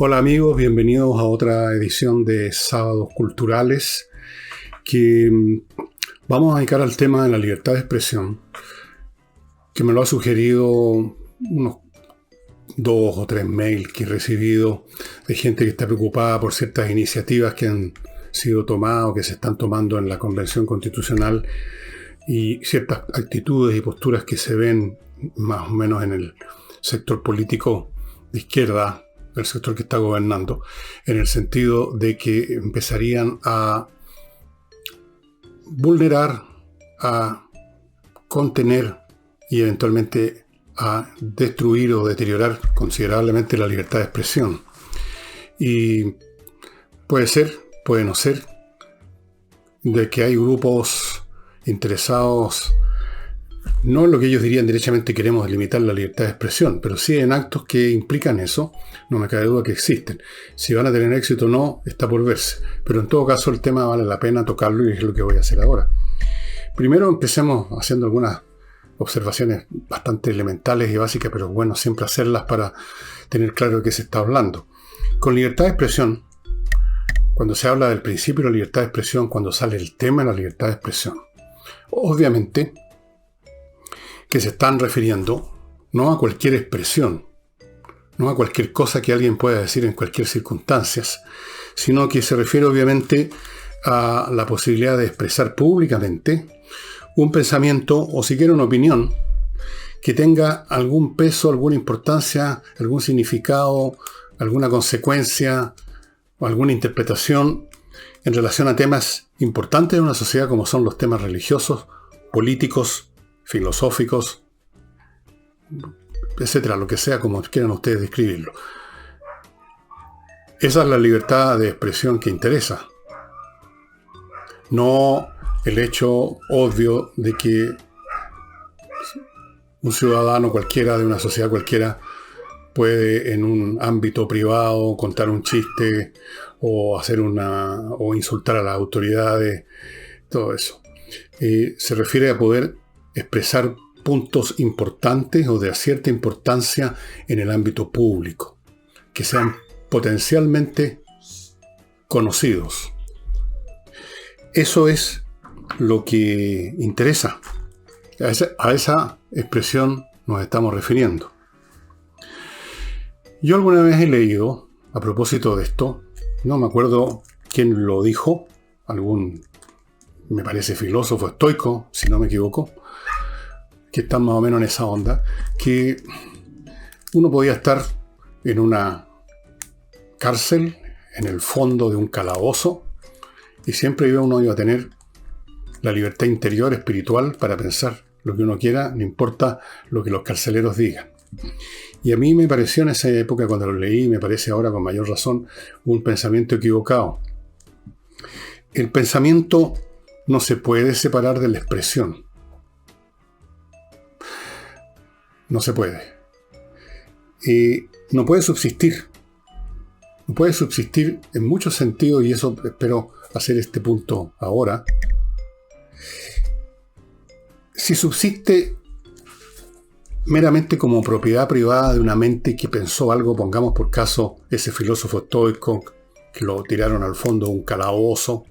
Hola amigos, bienvenidos a otra edición de Sábados Culturales que vamos a dedicar al tema de la libertad de expresión, que me lo ha sugerido unos 2 o 3 mails que he recibido de gente que está preocupada por ciertas iniciativas que han sido tomadas o que se están tomando en la Convención Constitucional y ciertas actitudes y posturas que se ven más o menos en el sector político de izquierda, el sector que está gobernando, en el sentido de que empezarían a vulnerar, a contener y eventualmente a destruir o deteriorar considerablemente la libertad de expresión. Y puede ser, puede no ser, de que hay grupos interesados no en lo que ellos dirían derechamente queremos limitar la libertad de expresión, pero sí en actos que implican eso. No me cabe duda que existen. Si van a tener éxito o no, está por verse. Pero en todo caso el tema vale la pena tocarlo y es lo que voy a hacer ahora. Primero empecemos haciendo algunas observaciones bastante elementales y básicas, pero bueno, siempre hacerlas para tener claro de qué se está hablando. Con libertad de expresión, cuando se habla del principio de la libertad de expresión, cuando sale el tema de la libertad de expresión, obviamente que se están refiriendo no a cualquier expresión, no a cualquier cosa que alguien pueda decir en cualquier circunstancia, sino que se refiere obviamente a la posibilidad de expresar públicamente un pensamiento o siquiera una opinión que tenga algún peso, alguna importancia, algún significado, alguna consecuencia o alguna interpretación en relación a temas importantes de una sociedad como son los temas religiosos, políticos, filosóficos, etcétera, lo que sea, como quieran ustedes describirlo. Esa es la libertad de expresión que interesa. No el hecho obvio de que un ciudadano cualquiera de una sociedad cualquiera puede en un ámbito privado contar un chiste o o insultar a las autoridades, todo eso. Se refiere a poder expresar puntos importantes o de cierta importancia en el ámbito público, que sean potencialmente conocidos. Eso es lo que interesa. A esa expresión nos estamos refiriendo. Yo alguna vez he leído, a propósito de esto, no me acuerdo quién lo dijo, me parece filósofo estoico, si no me equivoco, que están más o menos en esa onda, que uno podía estar en una cárcel, en el fondo de un calabozo, y siempre uno iba a tener la libertad interior, espiritual, para pensar lo que uno quiera, no importa lo que los carceleros digan. Y a mí me pareció en esa época, cuando lo leí, me parece ahora con mayor razón, un pensamiento equivocado. El pensamiento no se puede separar de la expresión. No se puede. No puede subsistir. No puede subsistir en muchos sentidos, y eso espero hacer este punto ahora. Si subsiste meramente como propiedad privada de una mente que pensó algo, pongamos por caso ese filósofo estoico que lo tiraron al fondo de un calabozo,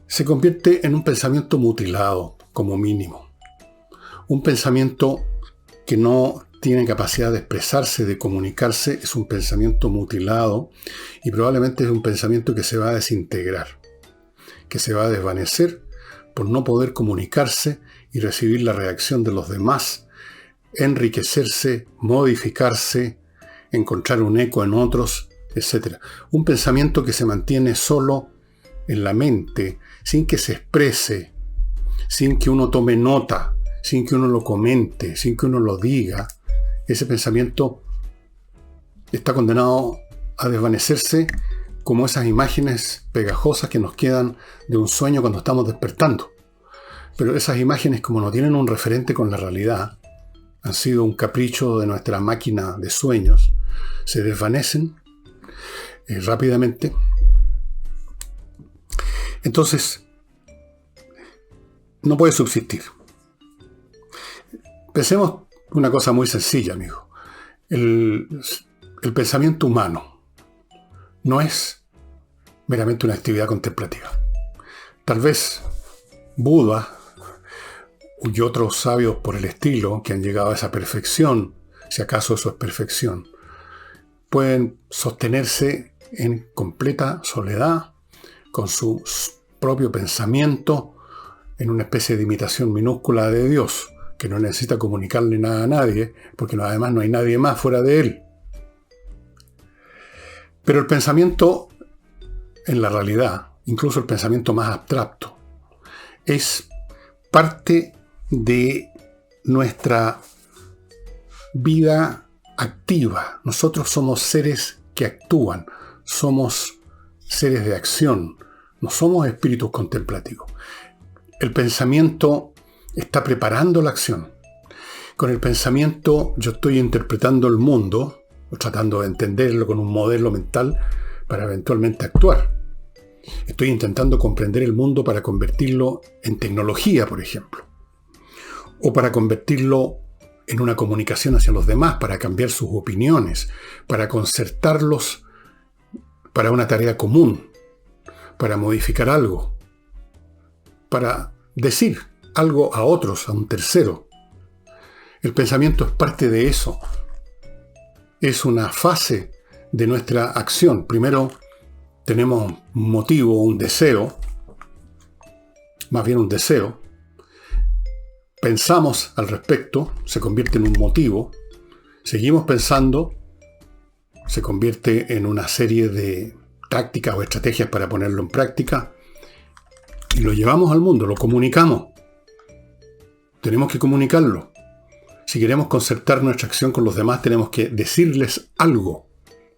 se convierte en un pensamiento mutilado, como mínimo. Un pensamiento que no tiene capacidad de expresarse, de comunicarse, es un pensamiento mutilado y probablemente es un pensamiento que se va a desintegrar, que se va a desvanecer por no poder comunicarse y recibir la reacción de los demás, enriquecerse, modificarse, encontrar un eco en otros, etc. Un pensamiento que se mantiene solo en la mente, sin que se exprese, sin que uno tome nota, sin que uno lo comente, sin que uno lo diga. Ese pensamiento está condenado a desvanecerse como esas imágenes pegajosas que nos quedan de un sueño cuando estamos despertando. Pero esas imágenes, como no tienen un referente con la realidad, han sido un capricho de nuestra máquina de sueños, se desvanecen rápidamente. Entonces, no puede subsistir. Pensemos una cosa muy sencilla, amigo. el pensamiento humano no es meramente una actividad contemplativa. Tal vez Buda y otros sabios por el estilo que han llegado a esa perfección, si acaso eso es perfección, pueden sostenerse en completa soledad, con su propio pensamiento, en una especie de imitación minúscula de Dios, que no necesita comunicarle nada a nadie, porque además no hay nadie más fuera de él. Pero el pensamiento, en la realidad, incluso el pensamiento más abstracto, es parte de nuestra vida activa. Nosotros somos seres que actúan, somos seres de acción, no somos espíritus contemplativos. El pensamiento está preparando la acción. Con el pensamiento yo estoy interpretando el mundo, o tratando de entenderlo con un modelo mental para eventualmente actuar. Estoy intentando comprender el mundo para convertirlo en tecnología, por ejemplo. O para convertirlo en una comunicación hacia los demás, para cambiar sus opiniones, para concertarlos para una tarea común, para modificar algo, para decir algo a otros, a un tercero. El pensamiento es parte de eso. Es una fase de nuestra acción. Primero tenemos un motivo, un deseo, más bien un deseo. Pensamos al respecto, se convierte en un motivo. Seguimos pensando, se convierte en una serie de tácticas o estrategias para ponerlo en práctica. Y lo llevamos al mundo, lo comunicamos. Tenemos que comunicarlo. Si queremos concertar nuestra acción con los demás, tenemos que decirles algo.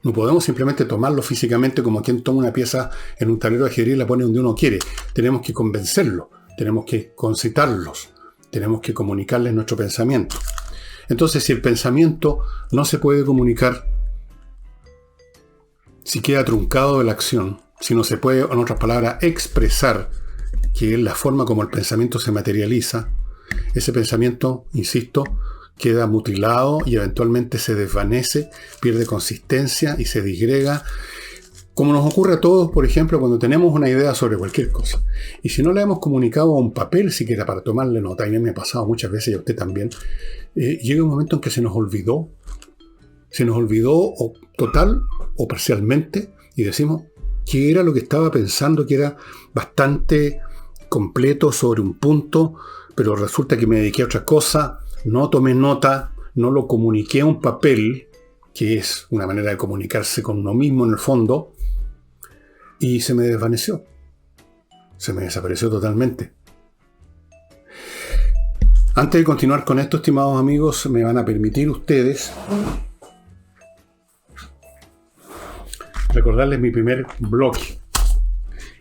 No podemos simplemente tomarlo físicamente como quien toma una pieza en un tablero de ajedrez y la pone donde uno quiere. Tenemos que convencerlos, tenemos que concitarlos, tenemos que comunicarles nuestro pensamiento. Entonces, si el pensamiento no se puede comunicar, si queda truncado de la acción, si no se puede, en otras palabras, expresar, que es la forma como el pensamiento se materializa, ese pensamiento, insisto, queda mutilado y eventualmente se desvanece, pierde consistencia y se disgrega, como nos ocurre a todos, por ejemplo, cuando tenemos una idea sobre cualquier cosa. Y si no la hemos comunicado a un papel siquiera para tomarle nota, y me ha pasado muchas veces y a usted también, llega un momento en que se nos olvidó o total o parcialmente, y decimos que era lo que estaba pensando, que era bastante completo sobre un punto, pero resulta que me dediqué a otra cosa, no tomé nota, no lo comuniqué a un papel, que es una manera de comunicarse con uno mismo en el fondo, y se me desvaneció. Se me desapareció totalmente. Antes de continuar con esto, estimados amigos, me van a permitir ustedes recordarles mi primer blog.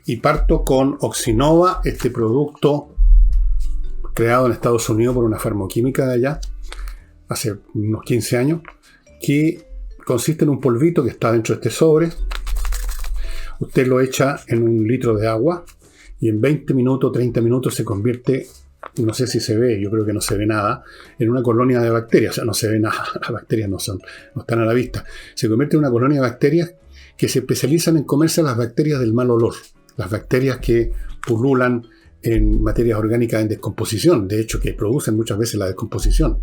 Y parto con Oxinova, este producto creado en Estados Unidos por una farmacoquímica de allá, hace unos 15 años, que consiste en un polvito que está dentro de este sobre. Usted lo echa en un litro de agua y en 20 minutos, 30 minutos se convierte, no sé si se ve, yo creo que no se ve nada, en una colonia de bacterias. O sea, no se ve nada, las bacterias no están a la vista. Se convierte en una colonia de bacterias que se especializan en comerse las bacterias del mal olor, las bacterias que pululan en materias orgánicas en descomposición, de hecho que producen muchas veces la descomposición.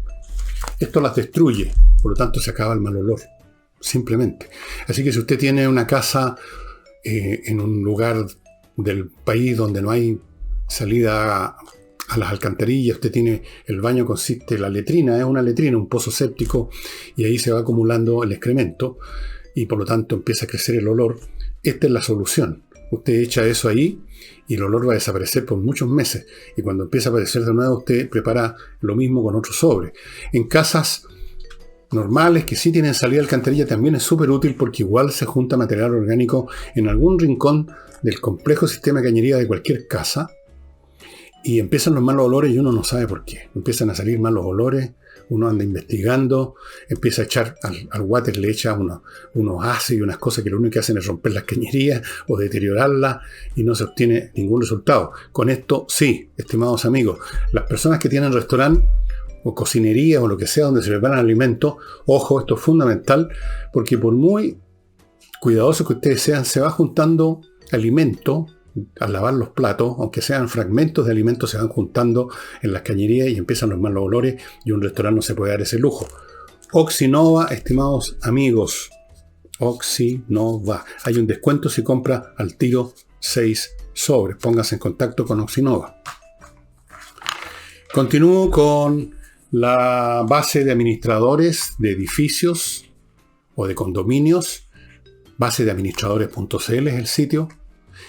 Esto las destruye, por lo tanto se acaba el mal olor, simplemente. Así que si usted tiene una casa en un lugar del país donde no hay salida a las alcantarillas, usted tiene el baño, consiste, la letrina es una letrina, un pozo séptico, y ahí se va acumulando el excremento, y por lo tanto empieza a crecer el olor. Esta es la solución. Usted echa eso ahí y el olor va a desaparecer por muchos meses. Y cuando empieza a aparecer de nuevo, usted prepara lo mismo con otro sobre. En casas normales que sí tienen salida de alcantarilla también es súper útil, porque igual se junta material orgánico en algún rincón del complejo sistema de cañería de cualquier casa y empiezan los malos olores y uno no sabe por qué. Empiezan a salir malos olores, uno anda investigando, empieza a echar al water, le echa unos ácidos y unas cosas que lo único que hacen es romper las cañerías o deteriorarlas y no se obtiene ningún resultado. Con esto, sí, estimados amigos, las personas que tienen restaurante o cocinería o lo que sea donde se preparan alimentos, ojo, esto es fundamental, porque por muy cuidadosos que ustedes sean, se va juntando alimento al lavar los platos, aunque sean fragmentos de alimentos, se van juntando en las cañerías y empiezan los malos olores y un restaurante no se puede dar ese lujo. Oxinova, estimados amigos, Oxinova. Hay un descuento si compra al tiro 6 sobres. Póngase en contacto con Oxinova. Continúo con la base de administradores de edificios o de condominios. Base de administradores.cl es el sitio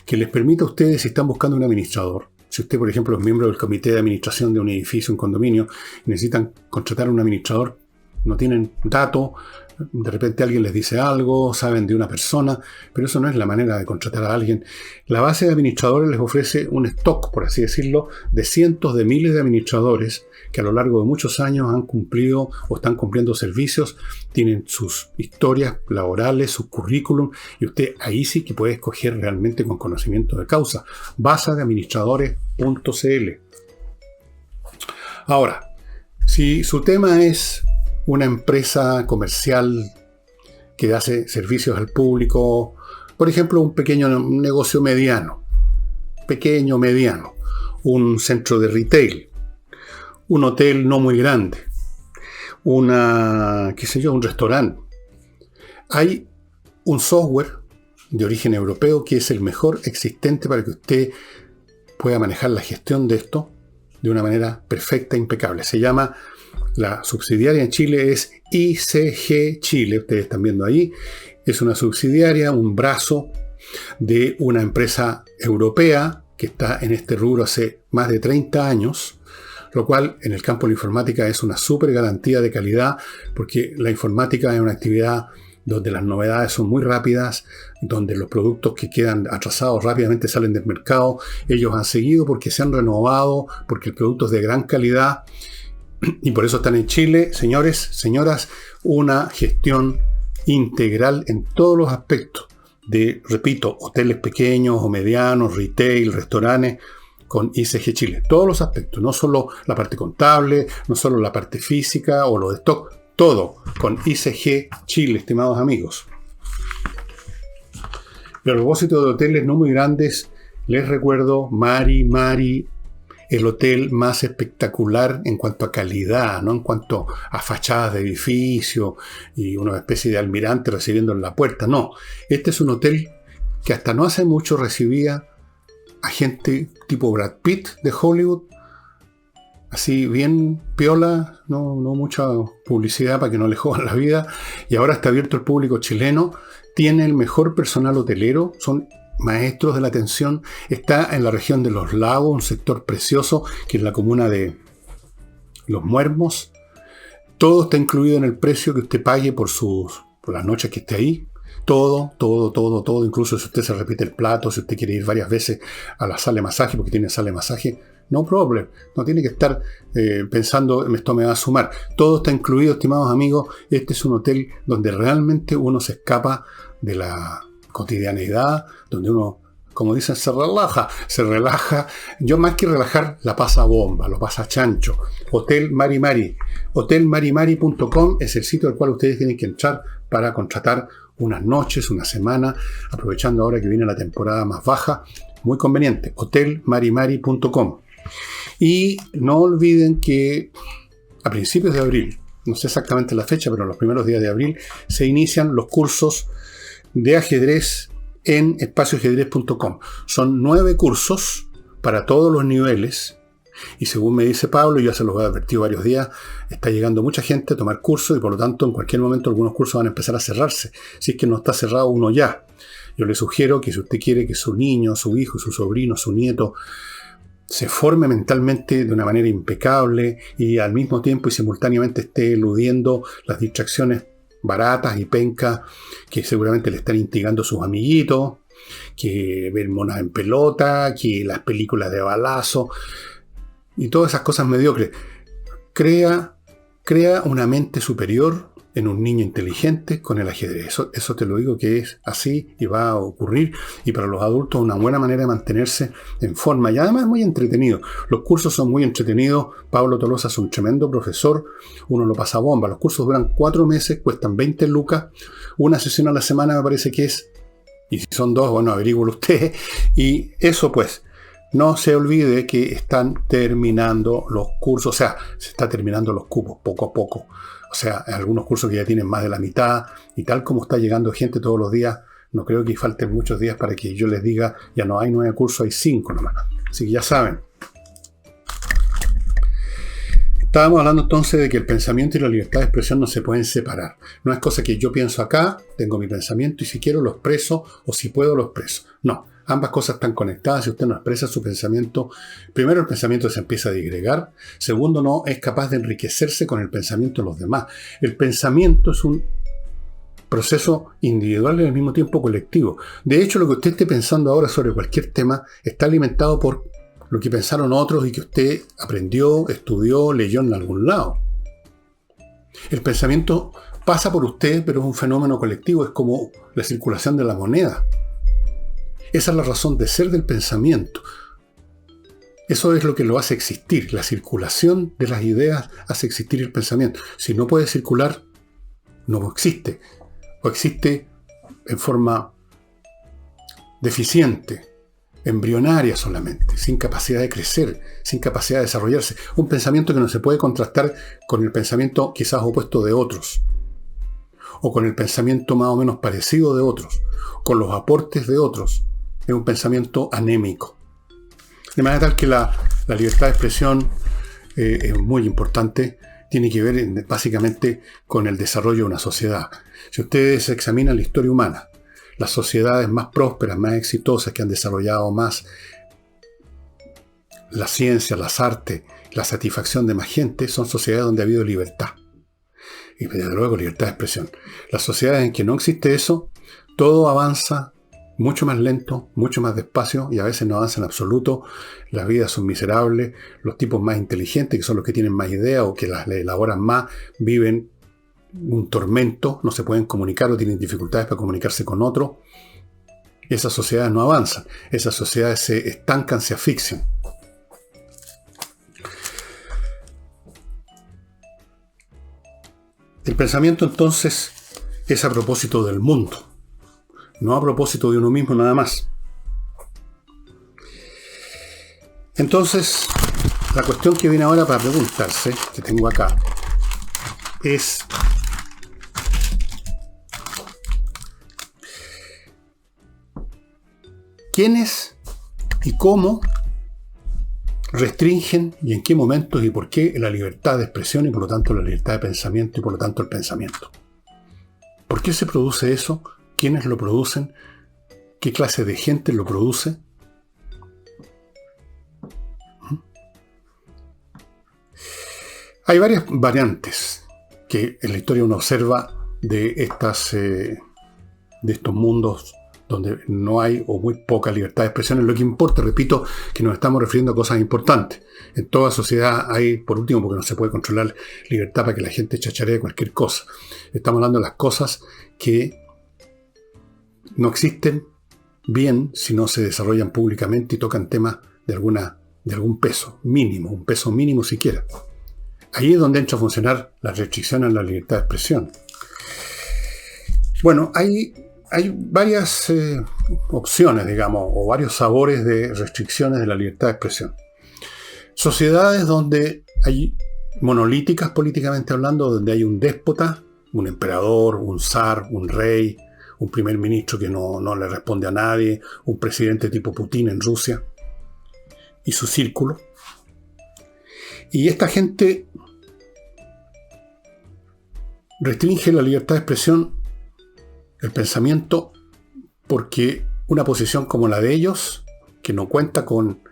que les permite a ustedes, si están buscando un administrador, si usted, por ejemplo, es miembro del comité de administración de un edificio, un condominio, y necesitan contratar a un administrador, no tienen datos, de repente alguien les dice algo, saben de una persona, pero eso no es la manera de contratar a alguien. La base de administradores les ofrece un stock, por así decirlo, de cientos de miles de administradores que a lo largo de muchos años han cumplido o están cumpliendo servicios, tienen sus historias laborales, sus currículum, y usted ahí sí que puede escoger realmente con conocimiento de causa. Base de administradores.cl. Ahora, si su tema es una empresa comercial que hace servicios al público, por ejemplo, un pequeño negocio mediano, un centro de retail, un hotel no muy grande, un restaurante. Hay un software de origen europeo que es el mejor existente para que usted pueda manejar la gestión de esto de una manera perfecta e impecable. Se llama, la subsidiaria en Chile es ICG Chile, ustedes están viendo ahí. Es una subsidiaria, un brazo de una empresa europea que está en este rubro hace más de 30 años, lo cual en el campo de la informática es una súper garantía de calidad, porque la informática es una actividad donde las novedades son muy rápidas, donde los productos que quedan atrasados rápidamente salen del mercado. Ellos han seguido porque se han renovado, porque el producto es de gran calidad, y por eso están en Chile, señores, señoras, una gestión integral en todos los aspectos de, repito, hoteles pequeños o medianos, retail, restaurantes, con ICG Chile. Todos los aspectos, no solo la parte contable, no solo la parte física o lo de stock, todo con ICG Chile, estimados amigos. Y a propósito de hoteles no muy grandes, les recuerdo Mari, el hotel más espectacular en cuanto a calidad, no en cuanto a fachadas de edificio y una especie de almirante recibiendo en la puerta. No, este es un hotel que hasta no hace mucho recibía a gente tipo Brad Pitt de Hollywood, así bien piola, no mucha publicidad para que no le jodan la vida, y ahora está abierto al público chileno, tiene el mejor personal hotelero, son maestros de la atención, está en la región de Los Lagos, un sector precioso que es la comuna de Los Muermos. Todo está incluido en el precio que usted pague por las noches que esté ahí. Todo, incluso si usted se repite el plato, si usted quiere ir varias veces a la sala de masaje, porque tiene sala de masaje, no problem, no tiene que estar pensando, esto me va a sumar. Todo está incluido, estimados amigos. Este es un hotel donde realmente uno se escapa de la cotidianeidad, donde uno, como dicen, se relaja. Yo más que relajar, la pasa bomba, lo pasa chancho. Hotel Mari. Hotelmarimari.com es el sitio al cual ustedes tienen que entrar para contratar unas noches, una semana, aprovechando ahora que viene la temporada más baja. Muy conveniente. Hotelmarimari.com. Y no olviden que a principios de abril, no sé exactamente la fecha, pero en los primeros días de abril, se inician los cursos de ajedrez en espacioajedrez.com. Son 9 cursos para todos los niveles, y según me dice Pablo, yo ya se los he advertido varios días, está llegando mucha gente a tomar cursos y por lo tanto en cualquier momento algunos cursos van a empezar a cerrarse, si es que no está cerrado uno ya. Yo le sugiero que si usted quiere que su niño, su hijo, su sobrino, su nieto se forme mentalmente de una manera impecable y al mismo tiempo y simultáneamente esté eludiendo las distracciones baratas y pencas que seguramente le están instigando sus amiguitos, que ver monas en pelota, que las películas de balazo y todas esas cosas mediocres. Crea una mente superior en un niño inteligente con el ajedrez. Eso te lo digo que es así y va a ocurrir. Y para los adultos una buena manera de mantenerse en forma. Y además es muy entretenido. Los cursos son muy entretenidos. Pablo Tolosa es un tremendo profesor. Uno lo pasa bomba. Los cursos duran 4 meses, cuestan 20 lucas. Una sesión a la semana me parece que es. Y si son 2, bueno, averígüelo usted. Y eso pues, no se olvide que están terminando los cursos. O sea, se está terminando los cupos poco a poco. O sea, algunos cursos que ya tienen más de la mitad, y tal como está llegando gente todos los días, no creo que falten muchos días para que yo les diga, ya no hay 9 cursos, hay 5 nomás. Así que ya saben. Estábamos hablando entonces de que el pensamiento y la libertad de expresión no se pueden separar. No es cosa que yo pienso acá, tengo mi pensamiento y si quiero lo expreso o si puedo lo expreso. No, ambas cosas están conectadas. Si usted no expresa su pensamiento, primero el pensamiento se empieza a digregar, segundo no es capaz de enriquecerse con el pensamiento de los demás. El pensamiento es un proceso individual y al mismo tiempo colectivo. De hecho, lo que usted esté pensando ahora sobre cualquier tema está alimentado por lo que pensaron otros y que usted aprendió, estudió, leyó en algún lado. El pensamiento pasa por usted, pero es un fenómeno colectivo, es como la circulación de la moneda. Esa es la razón de ser del pensamiento. Eso es lo que lo hace existir. La circulación de las ideas hace existir el pensamiento. Si no puede circular, no existe. O existe en forma deficiente, embrionaria solamente, sin capacidad de crecer, sin capacidad de desarrollarse. Un pensamiento que no se puede contrastar con el pensamiento quizás opuesto de otros, o con el pensamiento más o menos parecido de otros, con los aportes de otros. Es un pensamiento anémico. De manera tal que la libertad de expresión es muy importante, tiene que ver básicamente con el desarrollo de una sociedad. Si ustedes examinan la historia humana, las sociedades más prósperas, más exitosas, que han desarrollado más la ciencia, las artes, la satisfacción de más gente, son sociedades donde ha habido libertad. Y desde luego libertad de expresión. Las sociedades en que no existe eso, todo avanza mucho más lento, mucho más despacio, y a veces no avanza en absoluto. Las vidas son miserables. Los tipos más inteligentes, que son los que tienen más ideas o que las elaboran más, viven un tormento, no se pueden comunicar o tienen dificultades para comunicarse con otro. Esas sociedades no avanzan, esas sociedades se estancan, se asfixian. El pensamiento entonces es a propósito del mundo, no a propósito de uno mismo nada más. Entonces, la cuestión que viene ahora para preguntarse, que tengo acá, es: ¿quiénes y cómo restringen y en qué momentos y por qué la libertad de expresión y por lo tanto la libertad de pensamiento y por lo tanto el pensamiento? ¿Por qué se produce eso? ¿Quiénes lo producen? ¿Qué clase de gente lo produce? Hay varias variantes que en la historia uno observa de estos mundos donde no hay o muy poca libertad de expresión. Lo que importa, repito, que nos estamos refiriendo a cosas importantes. En toda sociedad hay, por último, porque no se puede controlar libertad para que la gente chacharee cualquier cosa. Estamos hablando de las cosas que no existen bien si no se desarrollan públicamente y tocan temas de algún peso mínimo, un peso mínimo siquiera. Ahí es donde entra a funcionar la restricción a la libertad de expresión. Bueno, hay varias opciones, digamos, o varios sabores de restricciones de la libertad de expresión. Sociedades donde hay monolíticas políticamente hablando, donde hay un déspota, un emperador, un zar, un rey, un primer ministro que no le responde a nadie, un presidente tipo Putin en Rusia y su círculo. Y esta gente restringe la libertad de expresión, el pensamiento, porque una posición como la de ellos, que no cuenta con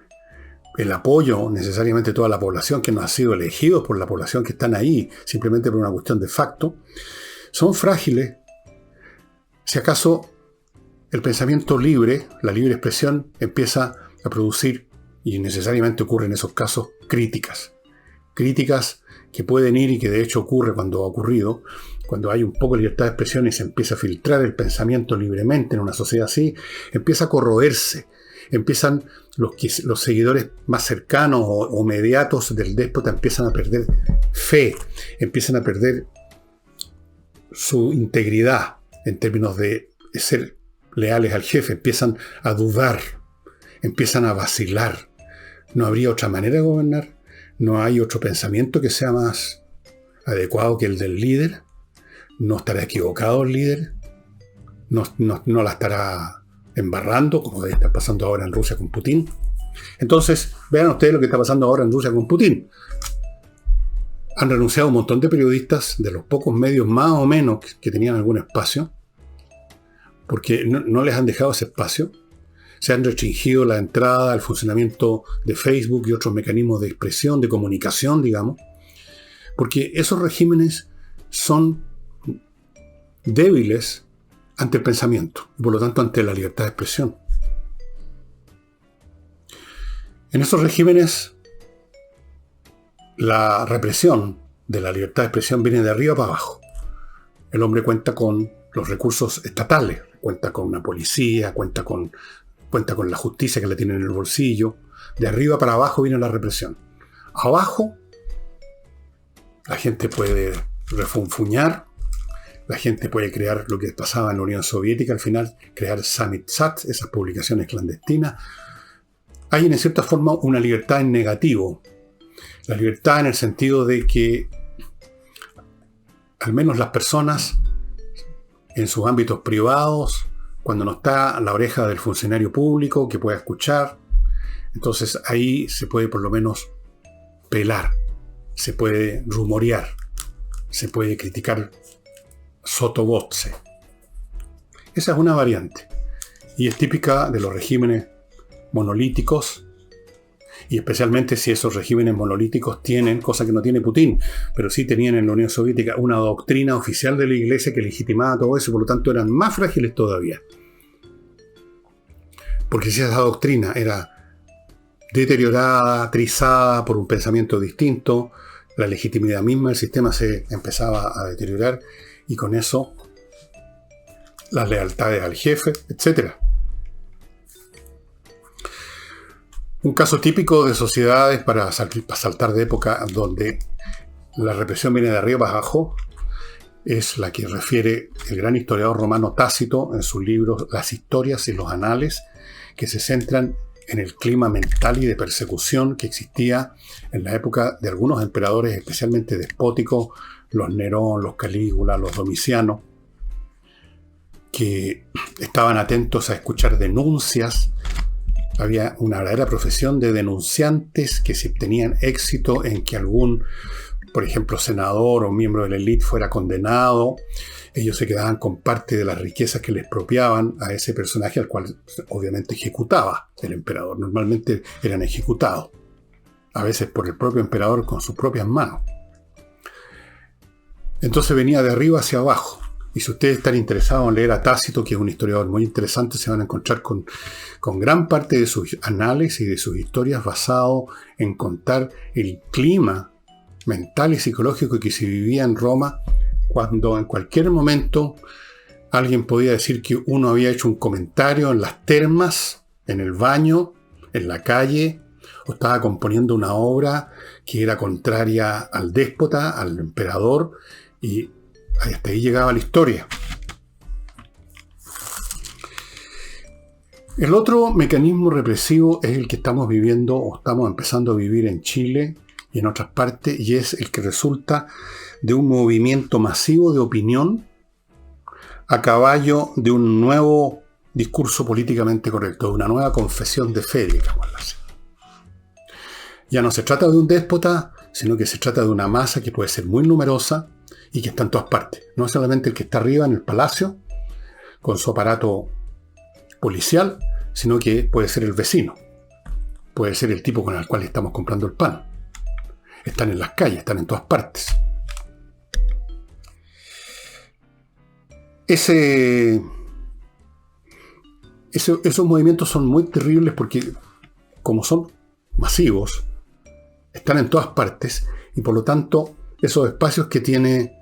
el apoyo necesariamente de toda la población, que no ha sido elegidos por la población que están ahí, simplemente por una cuestión de facto, son frágiles. Si acaso el pensamiento libre, la libre expresión, empieza a producir, y necesariamente ocurre en esos casos, críticas que pueden ir, y que de hecho ocurre cuando ha ocurrido, cuando hay un poco de libertad de expresión y se empieza a filtrar el pensamiento libremente en una sociedad así, empieza a corroerse. Empiezan los seguidores más cercanos o mediatos del déspota empiezan a perder fe, empiezan a perder su integridad en términos de ser leales al jefe, empiezan a dudar, empiezan a vacilar. No habría otra manera de gobernar, no hay otro pensamiento que sea más adecuado que el del líder, no estará equivocado el líder, no la estará embarrando, como está pasando ahora en Rusia con Putin. Entonces, vean ustedes lo que está pasando ahora en Rusia con Putin. Han renunciado un montón de periodistas de los pocos medios más o menos que tenían algún espacio, porque no les han dejado ese espacio. Se han restringido la entrada, el funcionamiento de Facebook y otros mecanismos de expresión, de comunicación, digamos, porque esos regímenes son débiles ante el pensamiento, y por lo tanto ante la libertad de expresión. En esos regímenes, la represión de la libertad de expresión viene de arriba para abajo. El hombre cuenta con los recursos estatales, cuenta con una policía, cuenta con la justicia que la tiene en el bolsillo. De arriba para abajo viene la represión. Abajo, la gente puede refunfuñar, la gente puede crear lo que pasaba en la Unión Soviética, al final crear Samizdat, esas publicaciones clandestinas. Hay en cierta forma una libertad en negativo. La libertad en el sentido de que al menos las personas en sus ámbitos privados, cuando no está a la oreja del funcionario público que pueda escuchar, entonces ahí se puede por lo menos pelar, se puede rumorear, se puede criticar sotto voce. Esa es una variante y es típica de los regímenes monolíticos, y especialmente si esos regímenes monolíticos tienen, cosa que no tiene Putin, pero sí tenían en la Unión Soviética, una doctrina oficial de la Iglesia que legitimaba todo eso, y por lo tanto eran más frágiles todavía. Porque si esa doctrina era deteriorada, trizada por un pensamiento distinto, la legitimidad misma del sistema se empezaba a deteriorar, y con eso las lealtades al jefe, etc. Un caso típico de sociedades para saltar de época donde la represión viene de arriba para abajo es la que refiere el gran historiador romano Tácito en sus libros Las historias y los anales, que se centran en el clima mental y de persecución que existía en la época de algunos emperadores especialmente despóticos, los Nerón, los Calígula, los Domiciano, que estaban atentos a escuchar denuncias. Había una verdadera profesión de denunciantes que si tenían éxito en que algún, por ejemplo, senador o miembro de la élite fuera condenado, ellos se quedaban con parte de las riquezas que les expropiaban a ese personaje, al cual obviamente ejecutaba el emperador. Normalmente eran ejecutados, a veces por el propio emperador con sus propias manos. Entonces venía de arriba hacia abajo. Y si ustedes están interesados en leer a Tácito, que es un historiador muy interesante, se van a encontrar con gran parte de sus análisis y de sus historias basado en contar el clima mental y psicológico que se vivía en Roma, cuando en cualquier momento alguien podía decir que uno había hecho un comentario en las termas, en el baño, en la calle, o estaba componiendo una obra que era contraria al déspota, al emperador, y hasta ahí llegaba la historia. El otro mecanismo represivo es el que estamos viviendo o estamos empezando a vivir en Chile y en otras partes, y es el que resulta de un movimiento masivo de opinión a caballo de un nuevo discurso políticamente correcto, de una nueva confesión de fe, digámoslo así. Ya no se trata de un déspota, sino que se trata de una masa que puede ser muy numerosa y que está en todas partes. No es solamente el que está arriba en el palacio, con su aparato policial, sino que puede ser el vecino. Puede ser el tipo con el cual estamos comprando el pan. Están en las calles, están en todas partes. Esos movimientos son muy terribles porque, como son masivos, están en todas partes, y por lo tanto esos espacios que tiene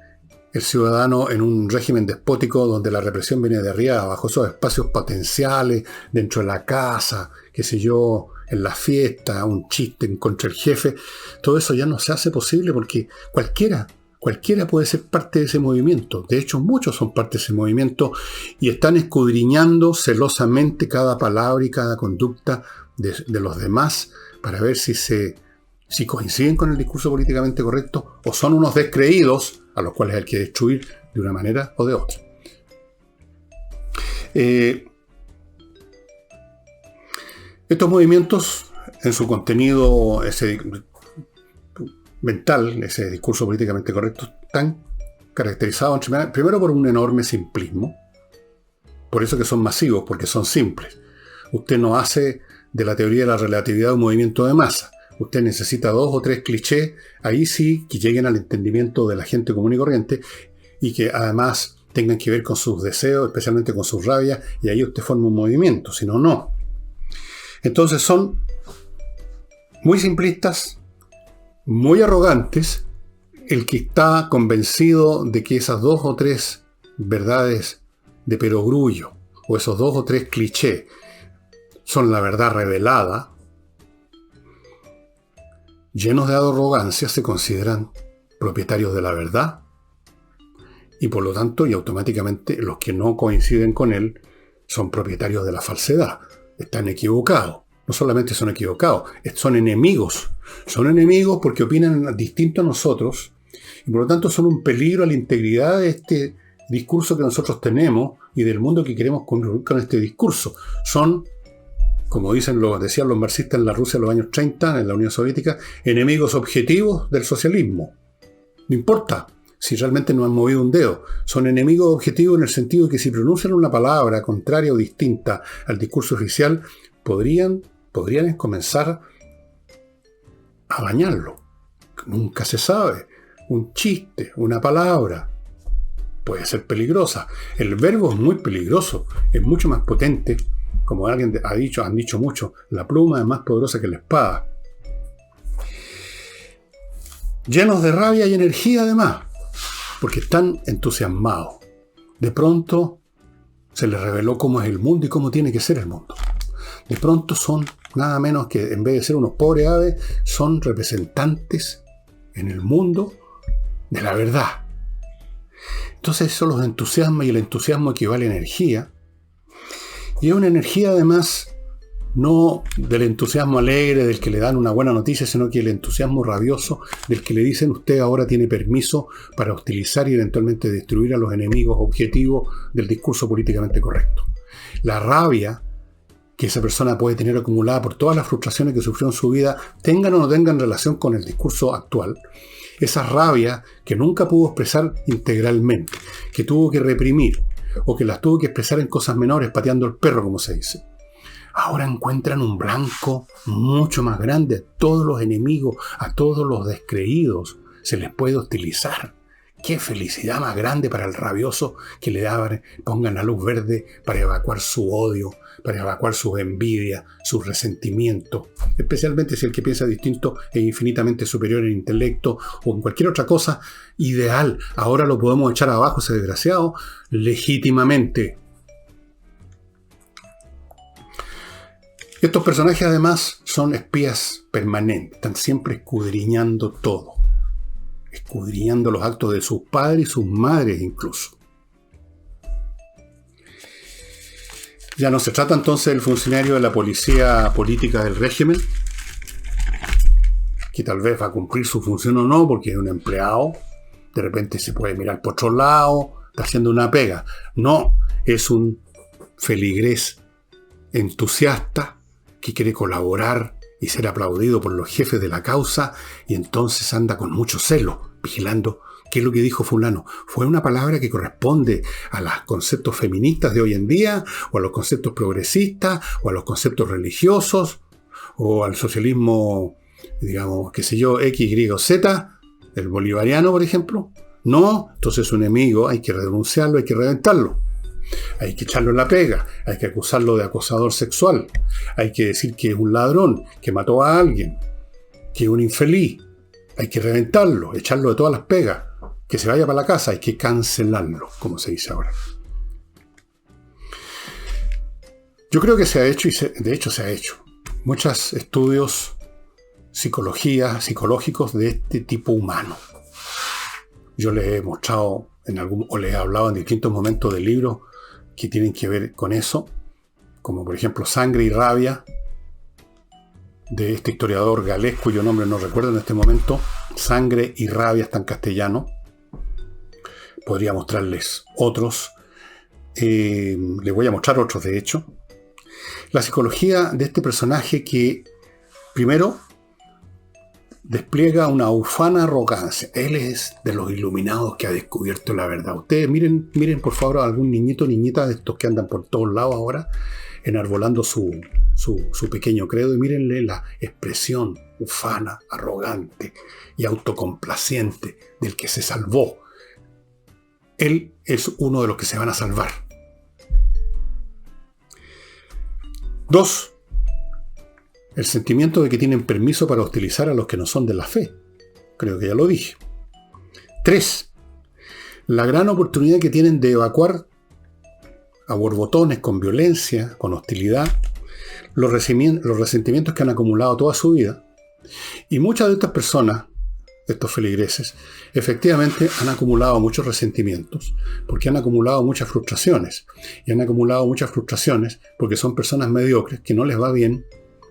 el ciudadano en un régimen despótico donde la represión viene de arriba, bajo esos espacios potenciales, dentro de la casa, qué sé yo, en la fiesta, un chiste en contra del jefe, todo eso ya no se hace posible porque cualquiera puede ser parte de ese movimiento. De hecho, muchos son parte de ese movimiento y están escudriñando celosamente cada palabra y cada conducta de los demás para ver si coinciden con el discurso políticamente correcto o son unos descreídos a los cuales hay que destruir de una manera o de otra. Estos movimientos, en su contenido mental, ese discurso políticamente correcto, están caracterizados primero por un enorme simplismo, por eso que son masivos, porque son simples. Usted no hace de la teoría de la relatividad un movimiento de masa. Usted necesita 2 o 3 clichés, ahí sí que lleguen al entendimiento de la gente común y corriente y que además tengan que ver con sus deseos, especialmente con sus rabias, y ahí usted forma un movimiento, si no, no. Entonces son muy simplistas, muy arrogantes. El que está convencido de que esas 2 o 3 verdades de perogrullo o esos 2 o 3 clichés son la verdad revelada, llenos de arrogancia, se consideran propietarios de la verdad y por lo tanto y automáticamente los que no coinciden con él son propietarios de la falsedad. Están equivocados. No solamente son equivocados, son enemigos. Son enemigos porque opinan distinto a nosotros y por lo tanto son un peligro a la integridad de este discurso que nosotros tenemos y del mundo que queremos construir con este discurso. Son, como decían los marxistas en la Rusia de los años 30, en la Unión Soviética, enemigos objetivos del socialismo. No importa si realmente no han movido un dedo. Son enemigos objetivos en el sentido de que si pronuncian una palabra contraria o distinta al discurso oficial, podrían comenzar a dañarlo. Nunca se sabe. Un chiste, una palabra, puede ser peligrosa. El verbo es muy peligroso, es mucho más potente. Como han dicho mucho, la pluma es más poderosa que la espada. Llenos de rabia y energía además, porque están entusiasmados. De pronto se les reveló cómo es el mundo y cómo tiene que ser el mundo. De pronto son nada menos que, en vez de ser unos pobres aves, son representantes en el mundo de la verdad. Entonces eso los entusiasma y el entusiasmo equivale a energía. Y es una energía además no del entusiasmo alegre del que le dan una buena noticia, sino que el entusiasmo rabioso del que le dicen usted ahora tiene permiso para hostilizar y eventualmente destruir a los enemigos objetivos del discurso políticamente correcto. La rabia que esa persona puede tener acumulada por todas las frustraciones que sufrió en su vida, tengan o no tengan relación con el discurso actual, esa rabia que nunca pudo expresar integralmente, que tuvo que reprimir, o que las tuvo que expresar en cosas menores, pateando el perro, como se dice. Ahora encuentran un blanco mucho más grande. A todos los enemigos, a todos los descreídos, se les puede hostilizar. ¡Qué felicidad más grande para el rabioso que le pongan la luz verde para evacuar su odio, para evacuar sus envidias, sus resentimientos! Especialmente si el que piensa distinto es infinitamente superior en intelecto o en cualquier otra cosa. Ideal. Ahora lo podemos echar abajo, ese desgraciado, legítimamente. Estos personajes además son espías permanentes. Están siempre escudriñando todo. Escudriñando los actos de sus padres y sus madres incluso. Ya no se trata entonces del funcionario de la policía política del régimen, que tal vez va a cumplir su función o no, porque es un empleado, de repente se puede mirar por otro lado, está haciendo una pega. No, es un feligrés entusiasta que quiere colaborar y ser aplaudido por los jefes de la causa, y entonces anda con mucho celo, vigilando qué es lo que dijo fulano. ¿Fue una palabra que corresponde a los conceptos feministas de hoy en día, o a los conceptos progresistas, o a los conceptos religiosos, o al socialismo, digamos, qué sé yo, X, Y, Z, el bolivariano, por ejemplo? No, entonces un enemigo hay que denunciarlo, hay que reventarlo. Hay que echarlo en la pega, hay que acusarlo de acosador sexual, hay que decir que es un ladrón, que mató a alguien, que es un infeliz. Hay que reventarlo, echarlo de todas las pegas. que se vaya para la casa, hay que cancelarlo, como se dice ahora. Yo creo que se ha hecho, de hecho se ha hecho, muchos estudios psicológicos de este tipo humano. Yo les he mostrado o les he hablado en distintos momentos de libros que tienen que ver con eso, como por ejemplo Sangre y Rabia, de este historiador galés, cuyo nombre no recuerdo en este momento. Sangre y Rabia está en castellano. Podría mostrarles otros. Les voy a mostrar otros, de hecho. La psicología de este personaje que, primero, despliega una ufana arrogancia. Él es de los iluminados que ha descubierto la verdad. Ustedes miren por favor a algún niñito, niñita de estos que andan por todos lados ahora, enarbolando su pequeño credo, y mírenle la expresión ufana, arrogante y autocomplaciente del que se salvó. Él es uno de los que se van a salvar. 2. El sentimiento de que tienen permiso para hostilizar a los que no son de la fe. Creo que ya lo dije. 3. La gran oportunidad que tienen de evacuar a borbotones, con violencia, con hostilidad, los resentimientos que han acumulado toda su vida. Y muchas de estas personas, estos feligreses, efectivamente han acumulado muchos resentimientos, porque han acumulado muchas frustraciones. Y han acumulado muchas frustraciones porque son personas mediocres, que no les va bien,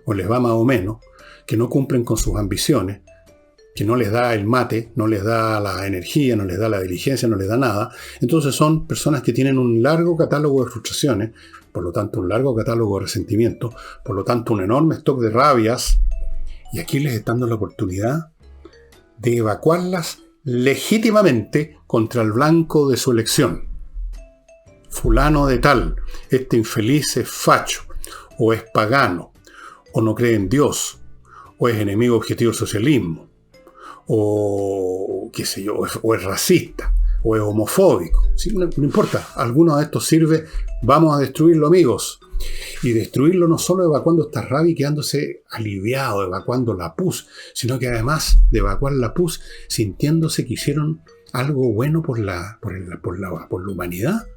o les va más o menos, que no cumplen con sus ambiciones, que no les da el mate, no les da la energía, no les da la diligencia, no les da nada. Entonces son personas que tienen un largo catálogo de frustraciones, por lo tanto un largo catálogo de resentimientos, por lo tanto un enorme stock de rabias, y aquí les están dando la oportunidad de evacuarlas legítimamente contra el blanco de su elección. Fulano de tal, este infeliz es facho, o es pagano, o no cree en Dios, o es enemigo objetivo del socialismo, o qué sé yo, o es racista, o es homofóbico. ¿Sí? No importa, alguno de estos sirve, vamos a destruirlo, amigos. Y destruirlo no solo evacuando esta rabia y quedándose aliviado, evacuando la pus, sino que además de evacuar la pus, sintiéndose que hicieron algo bueno por la humanidad,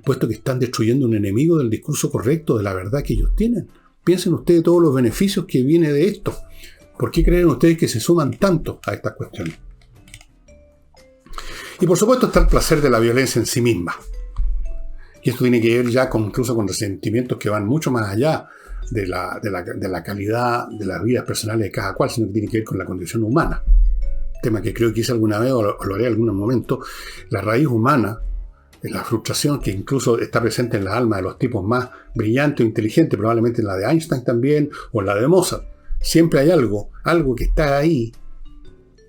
puesto que están destruyendo un enemigo del discurso correcto, de la verdad que ellos tienen. Piensen ustedes todos los beneficios que viene de esto. ¿Por qué creen ustedes que se suman tanto a estas cuestiones? Y por supuesto está el placer de la violencia en sí misma. Y esto tiene que ver ya incluso con resentimientos que van mucho más allá de la calidad de las vidas personales de cada cual, sino que tiene que ver con la condición humana. Tema que creo que hice alguna vez o lo haré en algún momento. La raíz humana, la frustración que incluso está presente en la alma de los tipos más brillantes o inteligentes, probablemente en la de Einstein también, o en la de Mozart. Siempre hay algo que está ahí,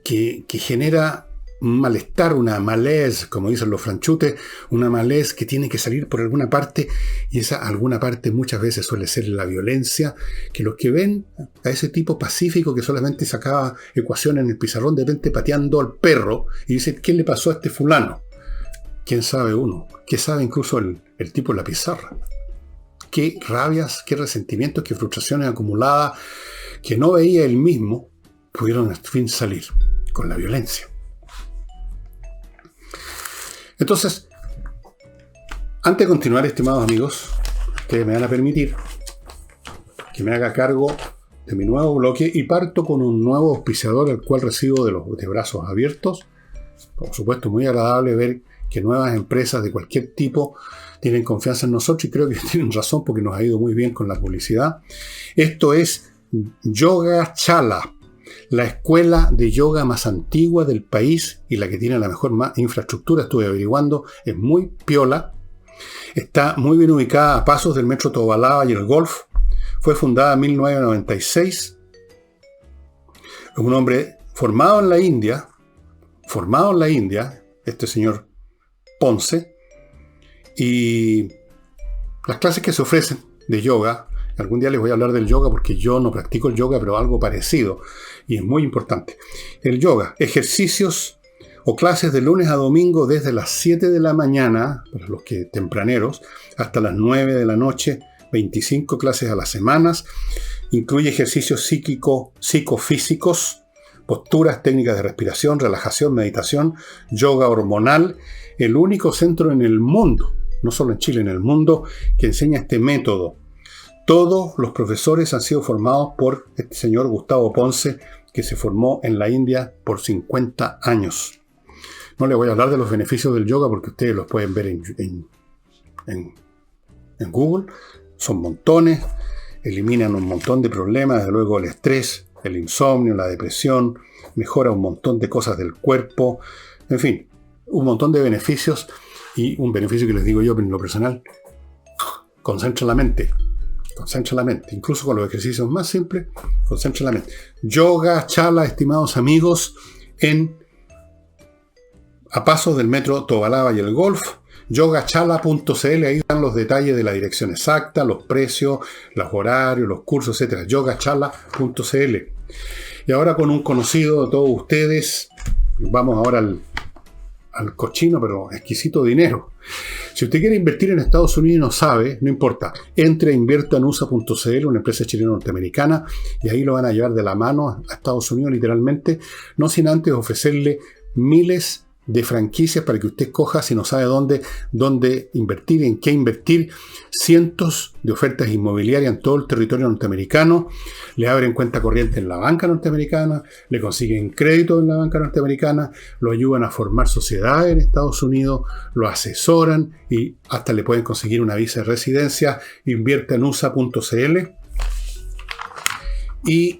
que genera un malestar, una malaise, como dicen los franchutes, una malaise que tiene que salir por alguna parte, y esa alguna parte muchas veces suele ser la violencia, que los que ven a ese tipo pacífico que solamente sacaba ecuaciones en el pizarrón, de repente pateando al perro, y dice, ¿qué le pasó a este fulano? ¿Quién sabe uno? ¿Qué sabe incluso el tipo en la pizarra? ¿Qué rabias, qué resentimientos, qué frustraciones acumuladas que no veía él mismo pudieron al fin salir con la violencia? Entonces, antes de continuar, estimados amigos, ustedes me van a permitir que me haga cargo de mi nuevo bloque y parto con un nuevo auspiciador al cual recibo de brazos abiertos. Por supuesto, muy agradable ver que nuevas empresas de cualquier tipo tienen confianza en nosotros, y creo que tienen razón porque nos ha ido muy bien con la publicidad. Esto es Yoga Chala, la escuela de yoga más antigua del país y la que tiene la mejor infraestructura. Estuve averiguando, es muy piola. Está muy bien ubicada a pasos del metro Tobalaba y el Golf. Fue fundada en 1996. Es un hombre formado en la India, este señor Ponce, y las clases que se ofrecen de yoga, algún día les voy a hablar del yoga porque yo no practico el yoga, pero algo parecido, y es muy importante. El yoga, ejercicios o clases de lunes a domingo desde las 7 de la mañana, para los que tempraneros, hasta las 9 de la noche, 25 clases a las semanas. Incluye ejercicios psicofísicos posturas, técnicas de respiración, relajación, meditación, yoga hormonal. El único centro en el mundo, no solo en Chile, en el mundo, que enseña este método. Todos los profesores han sido formados por este señor Gustavo Ponce, que se formó en la India por 50 años. No les voy a hablar de los beneficios del yoga porque ustedes los pueden ver en Google. Son montones, eliminan un montón de problemas, desde luego el estrés, el insomnio, la depresión, mejora un montón de cosas del cuerpo, en fin, un montón de beneficios. Y un beneficio que les digo yo en lo personal: concentra la mente. Concentra la mente. Incluso con los ejercicios más simples, concentra la mente. Yoga Chala, estimados amigos, a pasos del metro Tobalaba y el Golf. Yogachala.cl, ahí dan los detalles de la dirección exacta, los precios, los horarios, los cursos, etc. Yogachala.cl. Y ahora con un conocido de todos ustedes, vamos ahora al cochino pero exquisito dinero. Si usted quiere invertir en Estados Unidos y no sabe, no importa, entre a inviertanusa.cl, una empresa chilena norteamericana, y ahí lo van a llevar de la mano a Estados Unidos literalmente, no sin antes ofrecerle miles de franquicias para que usted escoja, si no sabe dónde invertir, en qué invertir, cientos de ofertas inmobiliarias en todo el territorio norteamericano. Le abren cuenta corriente en la banca norteamericana, le consiguen crédito en la banca norteamericana, lo ayudan a formar sociedades en Estados Unidos, lo asesoran y hasta le pueden conseguir una visa de residencia. Invierte en USA.cl. Y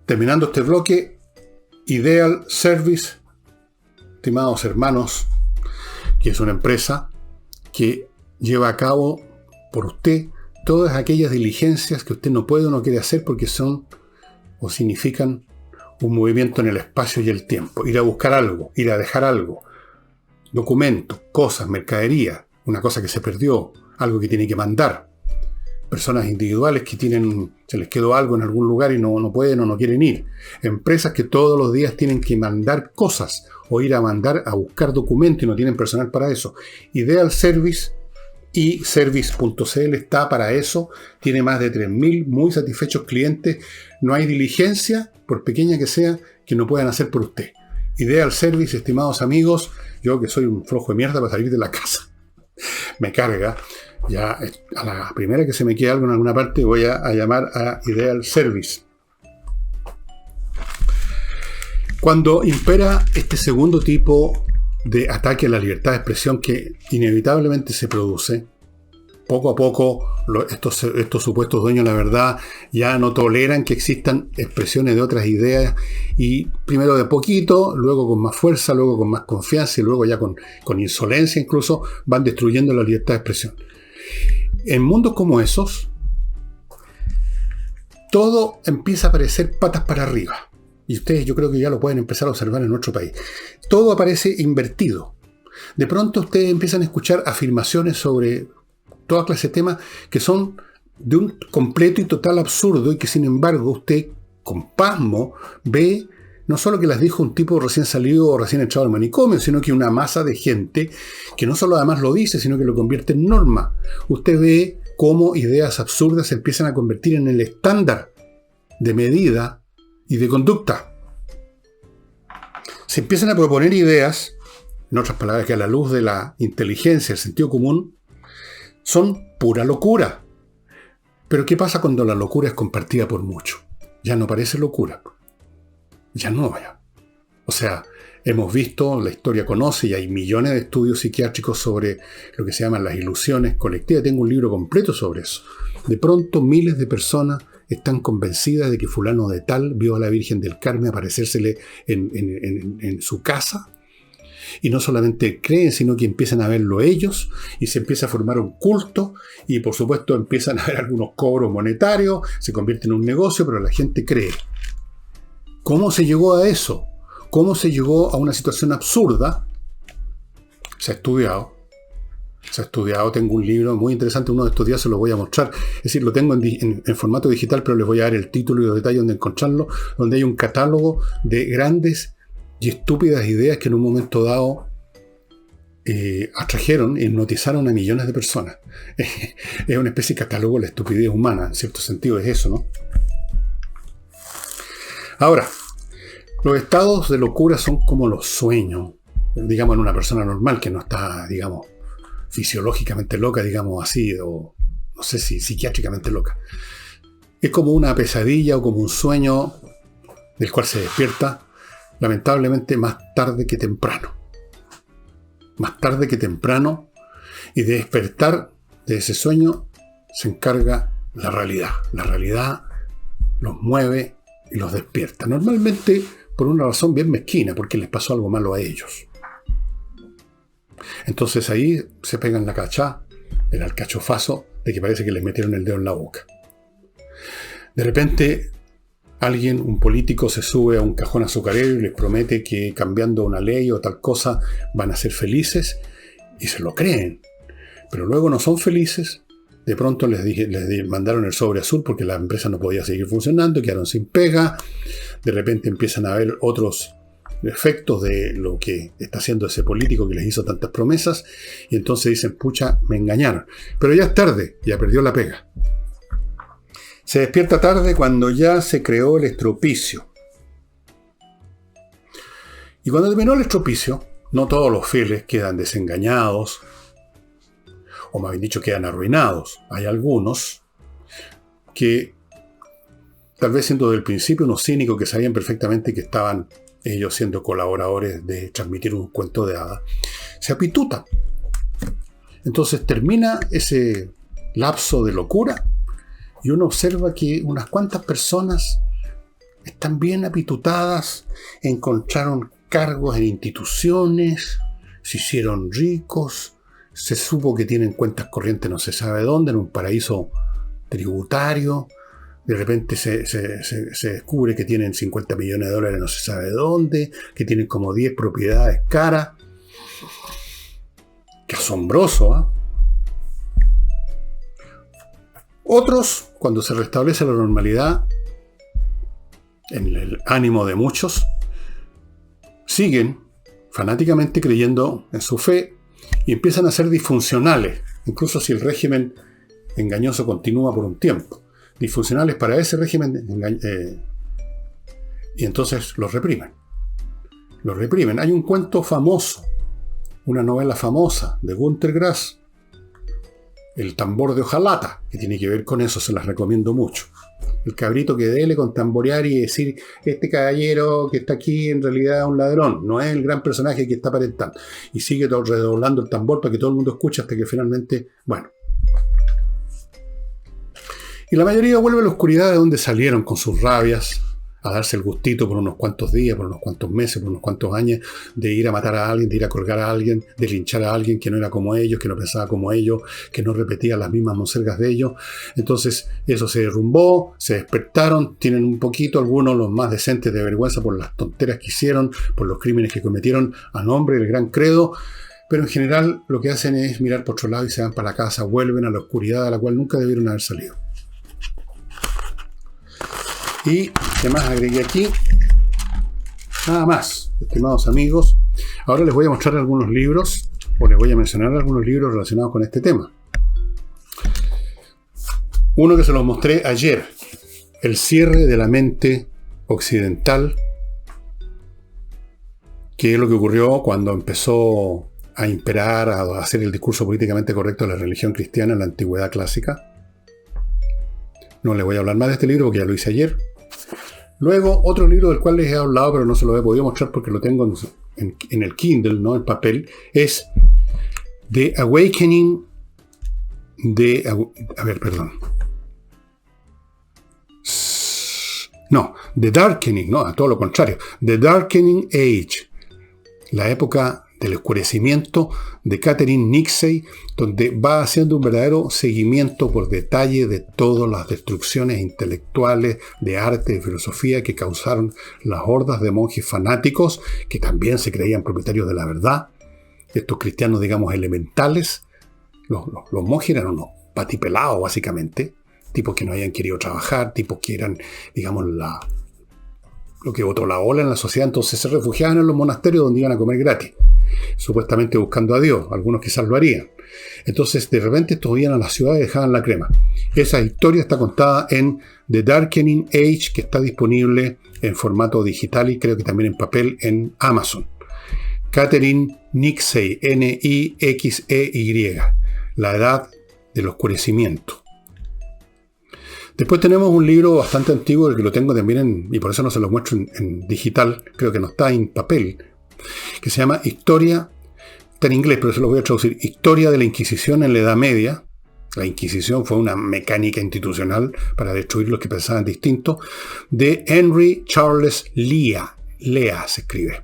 terminando este bloque, Ideal Service, estimados hermanos, que es una empresa que lleva a cabo por usted todas aquellas diligencias que usted no puede o no quiere hacer porque son o significan un movimiento en el espacio y el tiempo. Ir a buscar algo, ir a dejar algo, documentos, cosas, mercadería, una cosa que se perdió, algo que tiene que mandar. Personas individuales que se les quedó algo en algún lugar y no pueden o no quieren ir. Empresas que todos los días tienen que mandar cosas o ir a buscar documentos y no tienen personal para eso. Ideal Service y Service.cl está para eso. Tiene más de 3.000 muy satisfechos clientes. No hay diligencia, por pequeña que sea, que no puedan hacer por usted. Ideal Service, estimados amigos, yo que soy un flojo de mierda para salir de la casa, me carga. Ya a la primera que se me quede algo en alguna parte voy a llamar a Ideal Service. Cuando impera este segundo tipo de ataque a la libertad de expresión que inevitablemente se produce, poco a poco estos supuestos dueños de la verdad ya no toleran que existan expresiones de otras ideas y primero de poquito, luego con más fuerza, luego con más confianza y luego ya con insolencia incluso van destruyendo la libertad de expresión. En mundos como esos, todo empieza a parecer patas para arriba. Y ustedes yo creo que ya lo pueden empezar a observar en nuestro país. Todo aparece invertido. De pronto ustedes empiezan a escuchar afirmaciones sobre toda clase de temas que son de un completo y total absurdo y que sin embargo usted con pasmo ve no solo que las dijo un tipo recién salido o recién echado al manicomio, sino que una masa de gente que no solo además lo dice, sino que lo convierte en norma. Usted ve cómo ideas absurdas se empiezan a convertir en el estándar de medida y de conducta. Se empiezan a proponer ideas, en otras palabras, que a la luz de la inteligencia, el sentido común, son pura locura. Pero ¿qué pasa cuando la locura es compartida por muchos? Ya no parece locura. Ya no, ya. O sea, hemos visto, la historia conoce y hay millones de estudios psiquiátricos sobre lo que se llaman las ilusiones colectivas. Tengo un libro completo sobre eso. De pronto miles de personas están convencidas de que fulano de tal vio a la Virgen del Carmen aparecérsele en su casa. Y no solamente creen, sino que empiezan a verlo ellos y se empieza a formar un culto y por supuesto empiezan a haber algunos cobros monetarios, se convierte en un negocio, pero la gente cree. ¿Cómo se llegó a eso? ¿Cómo se llegó a una situación absurda? Se ha estudiado. Tengo un libro muy interesante, uno de estos días se lo voy a mostrar. Es decir, lo tengo en formato digital, pero les voy a dar el título y los detalles donde encontrarlo, donde hay un catálogo de grandes y estúpidas ideas que en un momento dado atrajeron e hipnotizaron a millones de personas. Es una especie de catálogo de la estupidez humana, en cierto sentido es eso, ¿no? Ahora, los estados de locura son como los sueños, digamos, en una persona normal que no está, digamos, fisiológicamente loca, digamos así, o no sé si psiquiátricamente loca. Es como una pesadilla o como un sueño del cual se despierta, lamentablemente, más tarde que temprano. Más tarde que temprano, y de despertar de ese sueño se encarga la realidad. La realidad los mueve y los despierta. Normalmente por una razón bien mezquina, porque les pasó algo malo a ellos. Entonces ahí se pegan la cachá, el alcachofazo de que parece que les metieron el dedo en la boca. De repente alguien, un político, se sube a un cajón azucarero y les promete que cambiando una ley o tal cosa van a ser felices y se lo creen. Pero luego no son felices. De pronto les mandaron el sobre azul porque la empresa no podía seguir funcionando, quedaron sin pega. De repente empiezan a haber otros efectos de lo que está haciendo ese político que les hizo tantas promesas. Y entonces dicen, pucha, me engañaron. Pero ya es tarde, ya perdió la pega. Se despierta tarde cuando ya se creó el estropicio. Y cuando terminó el estropicio, no todos los fieles quedan desengañados, o más bien dicho, quedan arruinados. Hay algunos que, tal vez siendo del principio unos cínicos que sabían perfectamente que estaban ellos siendo colaboradores de transmitir un cuento de hadas, se apitutan. Entonces termina ese lapso de locura y uno observa que unas cuantas personas están bien apitutadas, encontraron cargos en instituciones, se hicieron ricos, se supo que tienen cuentas corrientes no se sabe dónde, en un paraíso tributario. De repente se descubre que tienen 50 millones de dólares no se sabe dónde, que tienen como 10 propiedades caras. ¡Qué asombroso! ¿Eh? Otros, cuando se restablece la normalidad, en el ánimo de muchos, siguen fanáticamente creyendo en su fe y empiezan a ser disfuncionales, incluso si el régimen engañoso continúa por un tiempo. Disfuncionales para ese régimen y entonces los reprimen. Los reprimen. Hay un cuento famoso, una novela famosa de Günter Grass, El tambor de hojalata, que tiene que ver con eso, se las recomiendo mucho. El cabrito que dele con tamborear y decir, este caballero que está aquí en realidad es un ladrón, no es el gran personaje que está aparentando. Y sigue redoblando el tambor para que todo el mundo escuche hasta que finalmente, bueno. Y la mayoría vuelve a la oscuridad de donde salieron con sus rabias, a darse el gustito por unos cuantos días, por unos cuantos meses, por unos cuantos años, de ir a matar a alguien, de ir a colgar a alguien, de linchar a alguien que no era como ellos, que no pensaba como ellos, que no repetía las mismas monsergas de ellos. Entonces eso se derrumbó, se despertaron, tienen un poquito, algunos los más decentes, de vergüenza por las tonteras que hicieron, por los crímenes que cometieron a nombre del gran credo. Pero en general lo que hacen es mirar por otro lado y se van para la casa, vuelven a la oscuridad a la cual nunca debieron haber salido. Y ¿qué más agregué aquí? Nada más, estimados amigos. Ahora les voy a mostrar algunos libros, o les voy a mencionar algunos libros relacionados con este tema. Uno que se los mostré ayer, El cierre de la mente occidental, que es lo que ocurrió cuando empezó a imperar, a hacer el discurso políticamente correcto de la religión cristiana en la antigüedad clásica. No les voy a hablar más de este libro porque ya lo hice ayer. Luego, otro libro del cual les he hablado, pero no se lo he podido mostrar porque lo tengo en el Kindle, no en papel, es The Awakening The Darkening, no, a todo lo contrario. The Darkening Age, la época del oscurecimiento de Catherine Nixey, donde va haciendo un verdadero seguimiento por detalle de todas las destrucciones intelectuales, de arte, de filosofía que causaron las hordas de monjes fanáticos que también se creían propietarios de la verdad. Estos cristianos, digamos, elementales. Los monjes eran unos patipelados, básicamente, tipos que no habían querido trabajar, tipos que eran, digamos, lo que botó la ola en la sociedad, entonces se refugiaban en los monasterios donde iban a comer gratis. supuestamente buscando a Dios. Algunos quizás lo harían. Entonces, de repente, estos iban a la ciudad y dejaban la crema. Esa historia está contada en The Darkening Age, que está disponible en formato digital y creo que también en papel en Amazon. Catherine Nixey, Nixey, La Edad del Oscurecimiento. Después tenemos un libro bastante antiguo, que lo tengo también y por eso no se lo muestro en digital, creo que no está en papel, que se llama Historia, está en inglés, pero se lo voy a traducir, Historia de la Inquisición en la Edad Media. La Inquisición fue una mecánica institucional para destruir los que pensaban distinto, de Henry Charles Lea se escribe.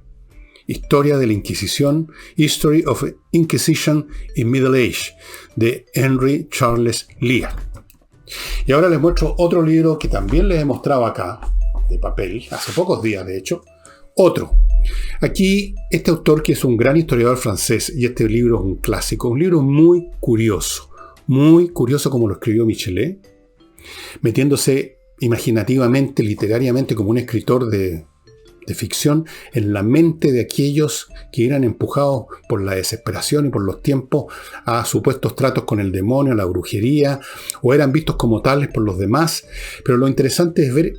Historia de la Inquisición, History of Inquisition in Middle Age, de Henry Charles Lea. Y ahora les muestro otro libro que también les he mostrado acá, de papel, hace pocos días de hecho. Otro. Aquí, este autor, que es un gran historiador francés, y este libro es un clásico, un libro muy curioso como lo escribió Michelet, metiéndose imaginativamente, literariamente, como un escritor de ficción, en la mente de aquellos que eran empujados por la desesperación y por los tiempos a supuestos tratos con el demonio, la brujería, o eran vistos como tales por los demás. Pero lo interesante es ver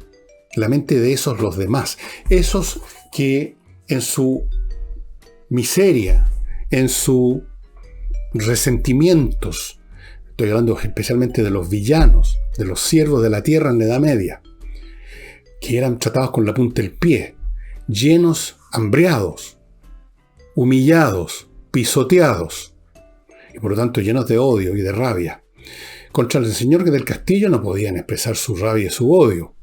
la mente de esos los demás, esos que en su miseria, en sus resentimientos, estoy hablando especialmente de los villanos, de los siervos de la tierra en la Edad Media, que eran tratados con la punta del pie, llenos, hambriados, humillados, pisoteados, y por lo tanto llenos de odio y de rabia. Contra el señor del castillo no podían expresar su rabia y su odio.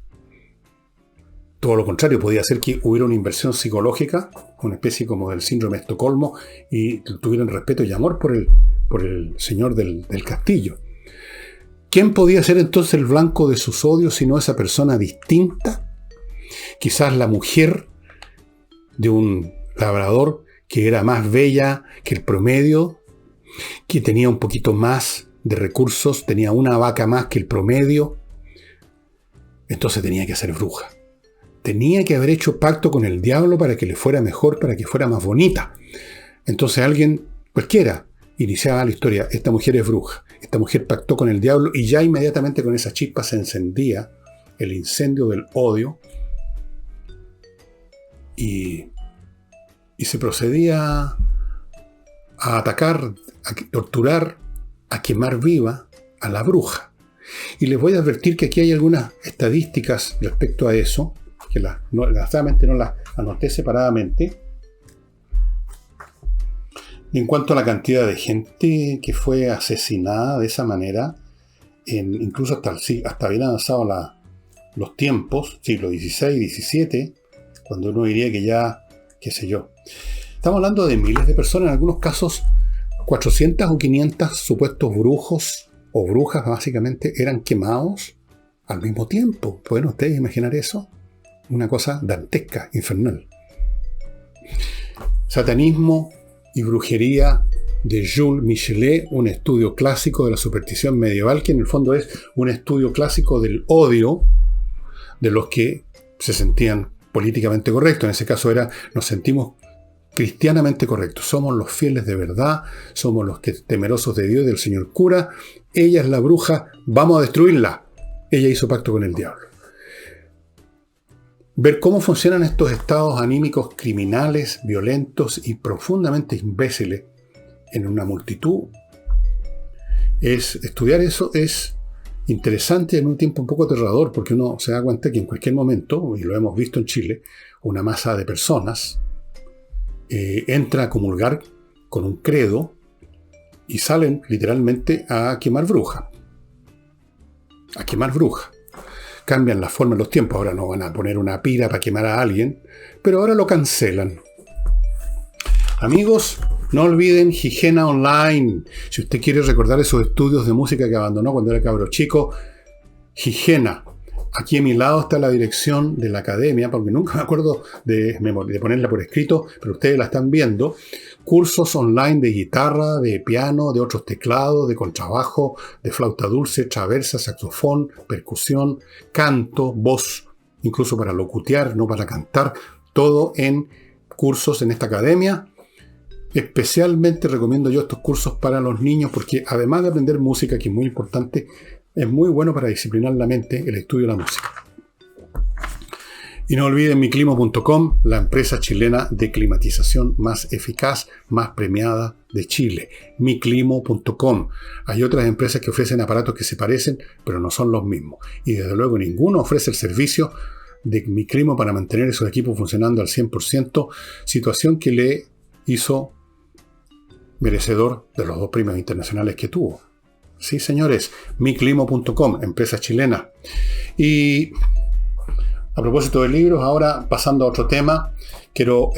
Todo lo contrario, podía ser que hubiera una inversión psicológica, una especie como del síndrome de Estocolmo, y tuvieran respeto y amor por el señor del castillo. ¿Quién podía ser entonces el blanco de sus odios sino esa persona distinta? Quizás la mujer de un labrador que era más bella que el promedio, que tenía un poquito más de recursos, tenía una vaca más que el promedio. Entonces tenía que ser bruja. Tenía que haber hecho pacto con el diablo para que le fuera mejor, para que fuera más bonita. Entonces alguien, cualquiera, iniciaba la historia. Esta mujer es bruja. Esta mujer pactó con el diablo y ya inmediatamente con esa chispa se encendía el incendio del odio y se procedía a atacar, a torturar, a quemar viva a la bruja. Y les voy a advertir que aquí hay algunas estadísticas respecto a eso, que no las anoté separadamente, en cuanto a la cantidad de gente que fue asesinada de esa manera, incluso hasta bien avanzado los tiempos, siglo XVI, XVII, cuando uno diría que ya, qué sé yo. Estamos hablando de miles de personas, en algunos casos 400 o 500 supuestos brujos o brujas básicamente eran quemados al mismo tiempo. ¿Pueden ustedes imaginar eso? Una cosa dantesca, infernal. Satanismo y brujería de Jules Michelet, un estudio clásico de la superstición medieval, que en el fondo es un estudio clásico del odio de los que se sentían políticamente correctos. En ese caso nos sentimos cristianamente correctos. Somos los fieles de verdad, somos los que temerosos de Dios y del señor cura. Ella es la bruja, vamos a destruirla. Ella hizo pacto con el diablo. Ver cómo funcionan estos estados anímicos criminales, violentos y profundamente imbéciles en una multitud, estudiar eso es interesante y en un tiempo un poco aterrador, porque uno se da cuenta que en cualquier momento, y lo hemos visto en Chile, una masa de personas entra a comulgar con un credo y salen literalmente a quemar brujas. A quemar brujas. Cambian la forma en los tiempos. Ahora no van a poner una pira para quemar a alguien, pero ahora lo cancelan. Amigos, no olviden Higiena Online. Si usted quiere recordar esos estudios de música que abandonó cuando era cabro chico, Higiena. Aquí a mi lado está la dirección de la academia, porque nunca me acuerdo de ponerla por escrito, pero ustedes la están viendo. Cursos online de guitarra, de piano, de otros teclados, de contrabajo, de flauta dulce, traversa, saxofón, percusión, canto, voz, incluso para locutear, no para cantar. Todo en cursos en esta academia. Especialmente recomiendo yo estos cursos para los niños porque además de aprender música, que es muy importante, es muy bueno para disciplinar la mente el estudio de la música. Y no olviden miclimo.com, la empresa chilena de climatización más eficaz, más premiada de Chile. miclimo.com. Hay otras empresas que ofrecen aparatos que se parecen, pero no son los mismos. Y desde luego ninguno ofrece el servicio de Miclimo para mantener esos equipos funcionando al 100%, situación que le hizo merecedor de los 2 premios internacionales que tuvo. Sí, señores, miclimo.com, empresa chilena. Y a propósito de libros, ahora pasando a otro tema, quiero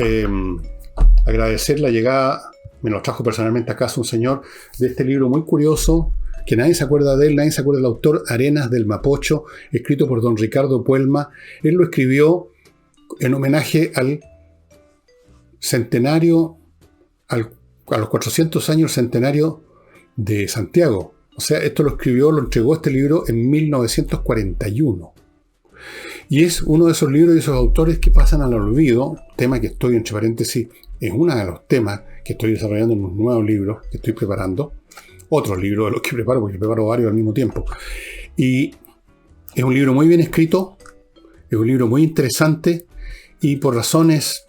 agradecer la llegada, me lo trajo personalmente a casa un señor, de este libro muy curioso, que nadie se acuerda de él, nadie se acuerda del autor, Arenas del Mapocho, escrito por don Ricardo Puelma. Él lo escribió en homenaje al centenario, a los 400 años centenario de Santiago. O sea, esto lo escribió, lo entregó este libro en 1941. Y es uno de esos libros y esos autores que pasan al olvido, tema que estoy, entre paréntesis, es uno de los temas que estoy desarrollando en unos nuevos libros que estoy preparando. Otros libros de los que preparo, porque preparo varios al mismo tiempo. Y es un libro muy bien escrito, es un libro muy interesante y por razones,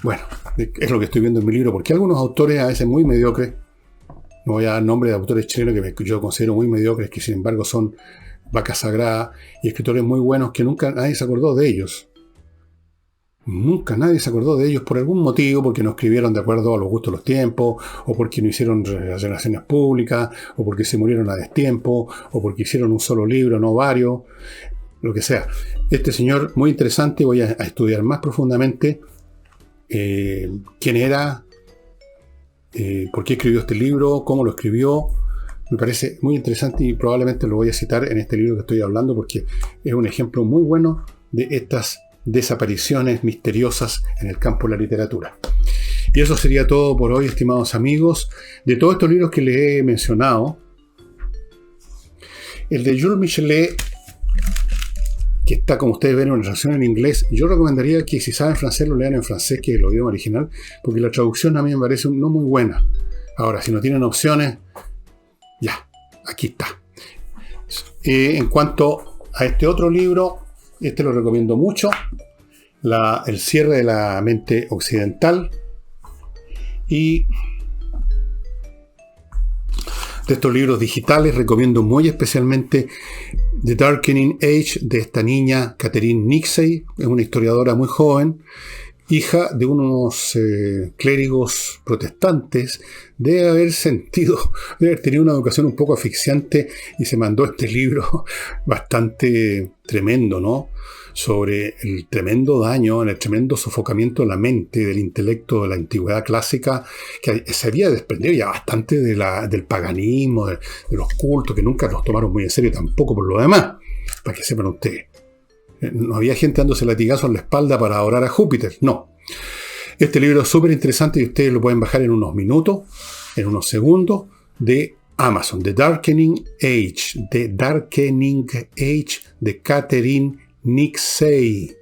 bueno, es lo que estoy viendo en mi libro, porque algunos autores a veces muy mediocres, no voy a dar nombre de autores chilenos que yo considero muy mediocres, que sin embargo son vacas sagradas, y escritores muy buenos que nunca nadie se acordó de ellos. Nunca nadie se acordó de ellos por algún motivo, porque no escribieron de acuerdo a los gustos de los tiempos, o porque no hicieron relaciones públicas, o porque se murieron a destiempo, o porque hicieron un solo libro, no varios, lo que sea. Este señor, muy interesante, voy a estudiar más profundamente quién era, por qué escribió este libro, cómo lo escribió. Me parece muy interesante y probablemente lo voy a citar en este libro que estoy hablando porque es un ejemplo muy bueno de estas desapariciones misteriosas en el campo de la literatura. Y eso sería todo por hoy, estimados amigos. De todos estos libros que les he mencionado, el de Jules Michelet, que está, como ustedes ven, en relación en inglés, yo recomendaría que si saben francés lo lean en francés, que es el idioma original, porque la traducción a mí me parece no muy buena. Ahora, si no tienen opciones, ya, aquí está. En cuanto a este otro libro, este lo recomiendo mucho, El cierre de la mente occidental. Y de estos libros digitales recomiendo muy especialmente The Darkening Age de esta niña Catherine Nixey. Es una historiadora muy joven, hija de unos clérigos protestantes. Debe haber tenido una educación un poco asfixiante y se mandó este libro bastante tremendo, ¿no? Sobre el tremendo daño, el tremendo sofocamiento de la mente, del intelecto de la antigüedad clásica, que se había desprendido ya bastante del paganismo, de los cultos, que nunca los tomaron muy en serio tampoco por lo demás, para que sepan ustedes. No había gente dándose latigazos en la espalda para orar a Júpiter, no. Este libro es súper interesante y ustedes lo pueden bajar en unos minutos, en unos segundos, de Amazon, The Darkening Age, de Catherine Nixey.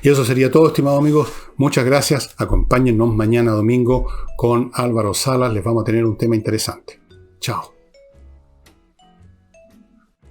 Y eso sería todo, estimados amigos. Muchas gracias. Acompáñennos mañana domingo con Álvaro Salas. Les vamos a tener un tema interesante. Chao.